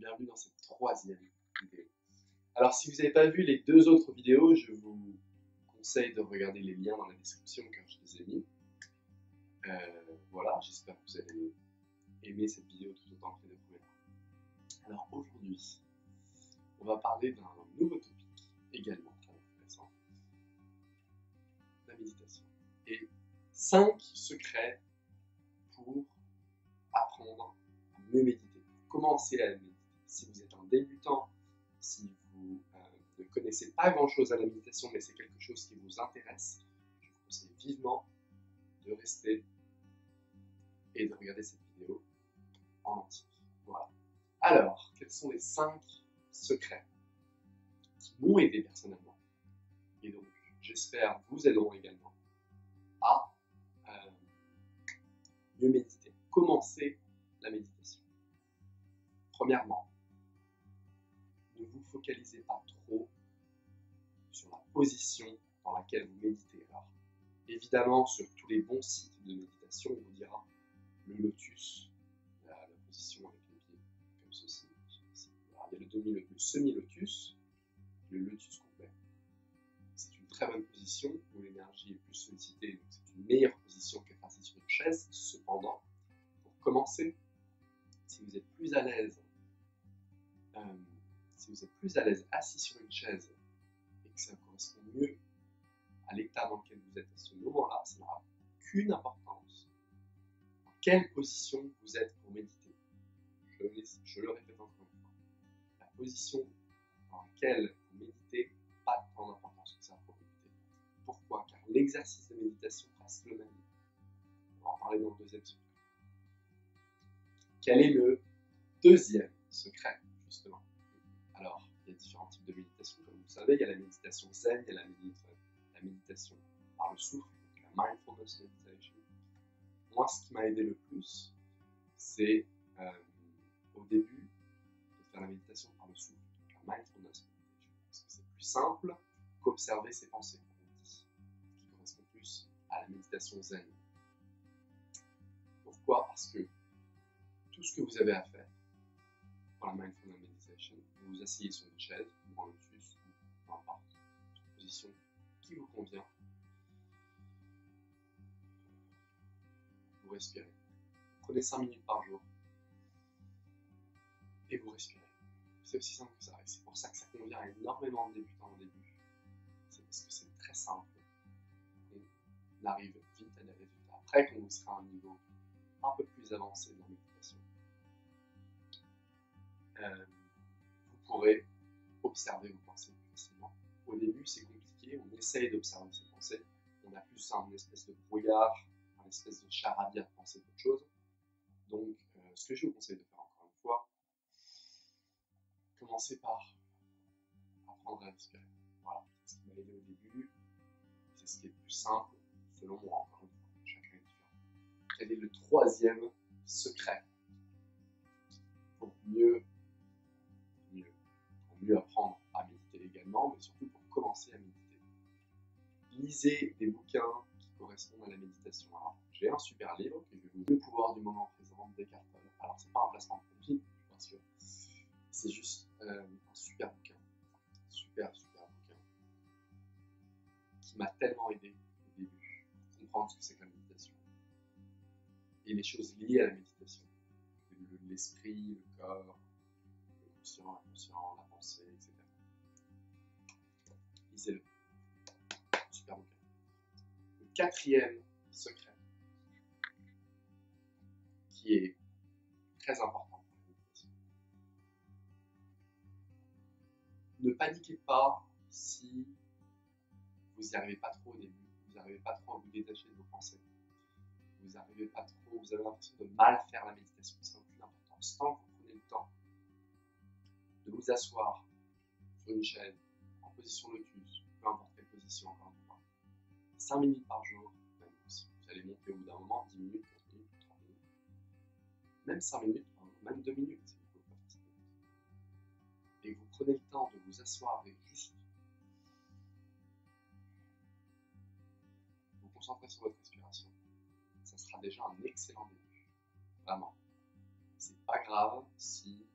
Bienvenue dans cette troisième vidéo. Alors si vous n'avez pas vu les deux autres vidéos, je vous conseille de regarder les liens dans la description car je les ai mis. Voilà, j'espère que vous allez aimer cette vidéo tout autant que les deux premières. Alors aujourd'hui, on va parler d'un nouveau topic, également très intéressant, la méditation. Et 5 secrets pour apprendre à mieux méditer, pour commencer à méditer. Si vous êtes un débutant, si vous ne connaissez pas grand-chose à la méditation, mais c'est quelque chose qui vous intéresse, je vous conseille vivement de rester et de regarder cette vidéo en entier. Voilà. Alors, quels sont les 5 secrets qui m'ont aidé personnellement et donc j'espère vous aideront également à mieux méditer, commencer la méditation. Premièrement, ne vous focalisez pas trop sur la position dans laquelle vous méditez. Alors, évidemment, sur tous les bons sites de méditation, on vous dira le lotus, la position avec les pieds comme ceci. Alors, il y a le semi-lotus, le lotus complet. C'est une très bonne position où l'énergie est plus sollicitée, donc c'est une meilleure position qu'être assis sur une chaise. Cependant, pour commencer, si vous êtes plus à l'aise assis sur une chaise et que ça correspond mieux à l'état dans lequel vous êtes à ce moment-là, ça n'aura qu'une importance. Dans quelle position vous êtes pour méditer? Je le répète encore une fois. La position dans laquelle vous méditez n'a pas tant d'importance que ça pour méditer. Pourquoi? Car l'exercice de méditation reste le même. On va en parler dans le deuxième secret. Quel est le deuxième secret, justement? Alors, il y a différents types de méditation, comme vous le savez. Il y a la méditation zen, il y a la méditation par le souffle, donc la mindfulness meditation. Moi, ce qui m'a aidé le plus, c'est au début de faire la méditation par le souffle, donc la mindfulness meditation, parce que c'est plus simple qu'observer ses pensées, on dit, ce qui correspond plus à la méditation zen. Pourquoi? Parce que tout ce que vous avez à faire pour la mindfulness meditation, vous vous asseyez sur une chaise ou en lotus, ou peu importe, une position qui vous convient. Vous respirez. Prenez 5 minutes par jour et vous respirez. C'est aussi simple que ça. Et c'est pour ça que ça convient à énormément de débutants au début. C'est parce que c'est très simple. On arrive vite à des résultats. Après, quand vous serez à un niveau un peu plus avancé de la méditation, vous pourrez observer vos pensées plus facilement. Au début, c'est compliqué. On essaye d'observer ses pensées. On a plus une espèce de brouillard, une espèce de charabia de pensée qu'autre chose. Donc, ce que je vous conseille de faire encore une fois, commencez par apprendre à respirer. Voilà, c'est ce qui m'a aidé au début. C'est ce qui est le plus simple, selon moi, encore une fois. Chacun est différent. Quel est le troisième secret pour mieux apprendre à méditer également, mais surtout pour commencer à méditer? Lisez des bouquins qui correspondent à la méditation. Alors, j'ai un super livre que je vais vous donner, Le pouvoir du moment présent d'Eckhart Tolle. Alors, c'est pas un placement de produit, je vous rassure. C'est juste un super bouquin. Super bouquin. Qui m'a tellement aidé au début pour comprendre ce que c'est que la méditation. Et les choses liées à la méditation. L'esprit, le corps, le conscient, l'inconscient, la pensée, etc. Lisez-le. Super bouquin. Le quatrième secret, qui est très important pour la méditation. Ne paniquez pas si vous n'y arrivez pas trop au début, vous n'arrivez pas trop à vous détacher de vos pensées, vous n'arrivez pas trop, vous avez l'impression de mal faire la méditation, ça n'a aucune importance. Tant que vous prenez le temps de vous asseoir sur une chaise, en position lotus, peu importe quelle position, encore une fois, 5 minutes par jour, même si vous allez monter au bout d'un moment, 10 minutes, 15 minutes, 30 minutes, même 5 minutes, même 2 minutes, si vous pouvez pas faire 5 minutes. Et vous prenez le temps de vous asseoir et juste vous concentrer sur votre respiration, ça sera déjà un excellent début. Vraiment. C'est pas grave si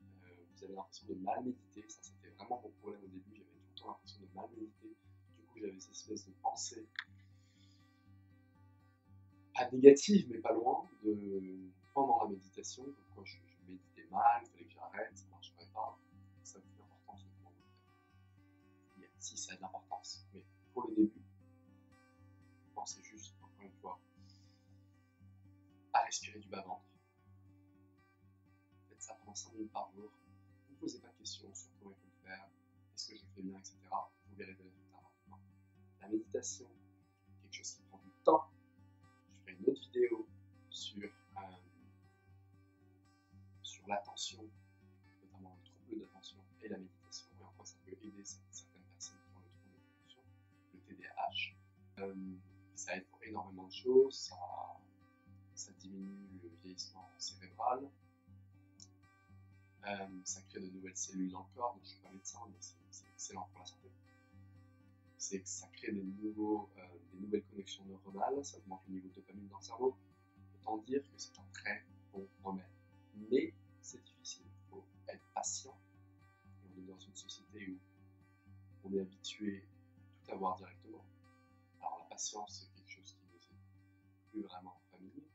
vous vous avez l'impression de mal méditer. Ça, c'était vraiment mon problème au début. J'avais tout le temps l'impression de mal méditer. Du coup, j'avais cette espèce de pensée, pas négative, mais pas loin, pendant la méditation, comme quoi je méditais mal, il fallait que j'arrête, ça ne marcherait pas. Ça n'a aucune importance de comment vous le faites. Si, ça a de l'importance, mais pour le début, pensez juste, encore une fois, à respirer du bas-ventre. Faites ça pendant 5 minutes par jour. Ne vous posez pas de questions sur comment il faut le faire, est-ce que je le fais bien, etc. Vous verrez des résultats rapidement. La méditation, quelque chose qui prend du temps. Je ferai une autre vidéo sur l'attention, notamment le trouble d'attention et la méditation, et en quoi ça peut aider certaines personnes qui ont le trouble d'attention, le TDAH. Ça aide pour énormément de choses, ça diminue le vieillissement cérébral, ça crée de nouvelles cellules dans le corps, donc je ne suis pas médecin, mais c'est excellent pour la santé. C'est que ça crée des nouvelles connexions neuronales, ça augmente le niveau de dopamine dans le cerveau. Autant dire que c'est un très bon remède. Mais c'est difficile, il faut être patient. Et on est dans une société où on est habitué à tout avoir directement. Alors la patience, c'est quelque chose qui nous est plus vraiment familier.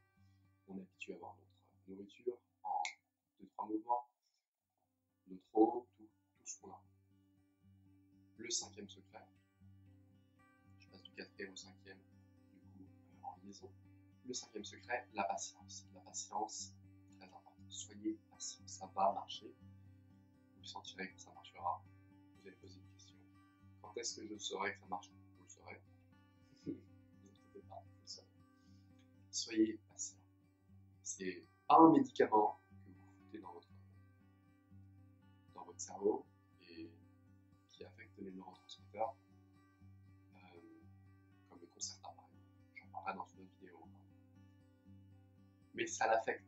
On est habitué à avoir notre nourriture en 2-3 mouvements, notre eau, tout ce qu'on a. Le 5e secret, je passe du 4e au 5e, du coup en liaison. Le 5e secret, la patience. La patience, très important. Soyez patient, ça va marcher. Vous le sentirez quand ça marchera. Vous allez poser une question. Quand est-ce que je saurai que ça marche? Vous le saurez. Ne vous inquiétez pas, vous le saurez. Soyez patient. C'est pas un médicament que vous foutez dans votre cerveau et qui affecte les neurotransmetteurs, comme le Concerta par exemple. J'en parlerai dans une autre vidéo encore. Mais ça affecte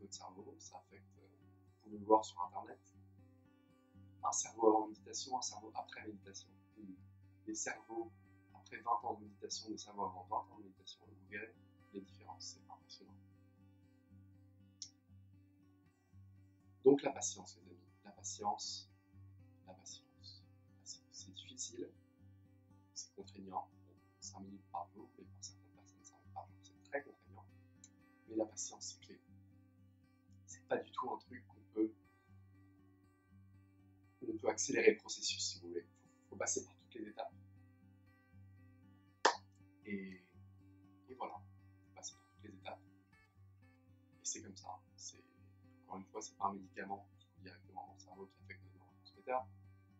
votre cerveau, ça affecte, vous pouvez le voir sur internet, un cerveau avant méditation, un cerveau après méditation. Des cerveaux après 20 ans de méditation, des cerveaux avant 20 ans de méditation, et vous verrez les différences, c'est impressionnant. Donc la patience, les amis, la patience, c'est difficile, c'est contraignant, 5 minutes par jour, mais pour certaines personnes 5 minutes par jour c'est très contraignant, mais la patience c'est clé. C'est pas du tout un truc où on peut accélérer le processus si vous voulez, il faut passer par toutes les étapes. Et voilà, il faut passer par toutes les étapes, et c'est comme ça. Encore une fois, c'est pas un médicament qui va directement dans le cerveau qui affecte les neurotransmetteurs,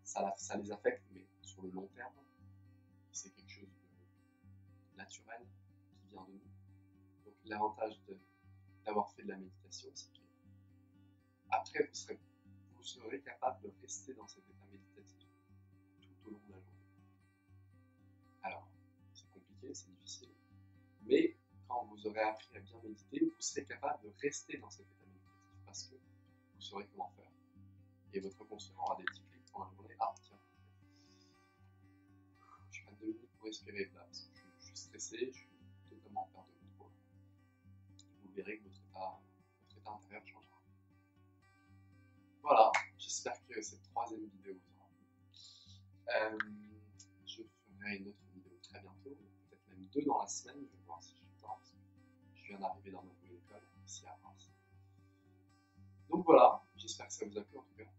ça les affecte, mais sur le long terme, c'est quelque chose de naturel qui vient de nous. Donc l'avantage d'avoir fait de la méditation, c'est que après vous serez capable de rester dans cet état méditatif tout au long de la journée. Alors, c'est compliqué, c'est difficile, mais quand vous aurez appris à bien méditer, vous serez capable de rester dans cet état méditatif parce que vous saurez comment faire. Et votre conscient aura des petits clics pendant la journée. Ah, tiens, je prends 2 minutes pour respirer là, parce que je suis stressé, je suis totalement en perte de contrôle. Vous verrez que votre état intérieur changera. Voilà, j'espère que cette 3e vidéo vous aura plu. Je ferai une autre vidéo très bientôt, peut-être même 2 dans la semaine, je vais voir si j'ai le temps, parce que je viens d'arriver dans ma nouvelle école, ici à Reims. Donc voilà, j'espère que ça vous a plu en tout cas.